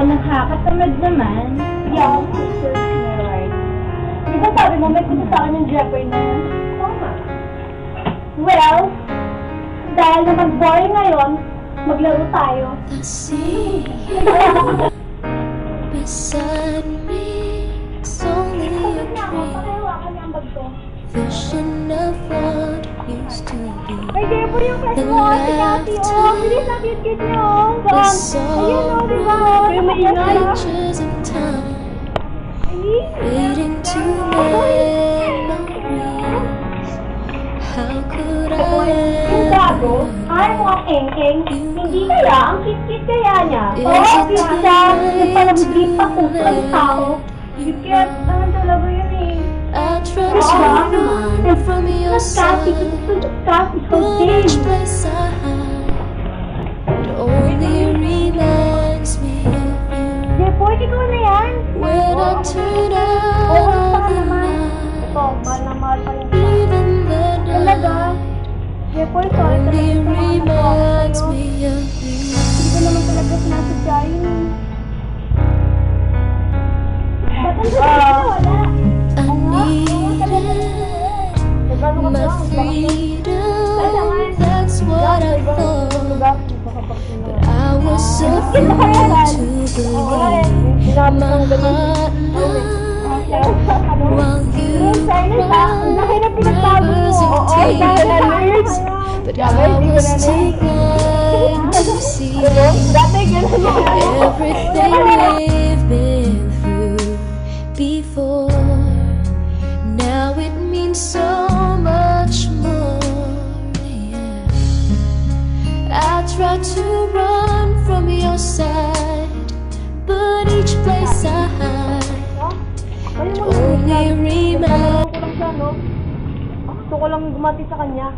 Nakakatamad naman. Yeah, search na right. Di ba sabi mo, may punta sa akin yung Jeffrey na yun? Oo nga. Well, dahil naman boring ngayon, maglaro tayo. I see you beside me. It's only a Tapos na ako, dream, pakihawakan niya ang bag ko. vision of what used to be. Ay, Jeffrey, yung crush mo, si Cathy, oh. Bilis na cute niyo, oh. The Ayun, oh, di ba? sorrow Maingay. pictures of time, Ay, fading to memories. How could yung I gago, ever ay mo ang eng-eng. Hindi kaya, ang cute-cute kaya niya. Is Oo, it cute too siya. late Yung parang to deep pa kung let ang tao. Cute naman talaga yun eh. I try Oo, to naman. run from your Mas Cathy, side, Cathy, so but each deep. place I hide, it only reminds me of you. Jepoy, ikaw na yan. When I turn Oo, out basta of ka the naman. night, Ito, mahal na mahal pa rin kita. even the Talaga. night Jepoy, sorry talaga only sa mga nagawa ko reminds sa'yo. me of you. Hindi ko naman talaga sinasadya yun eh. Ba't ang sabi na wala? I needed Nagano ka my ba? freedom, that's what I thought. Lugar? But I was so fool to believe my heart while you rivers of tears. But I was too blind to see everything we've been through before. Now it means so much more. Yeah. I try to run from your side, but each place I hide only reminds. Gusto ko lang gumati sa kanya.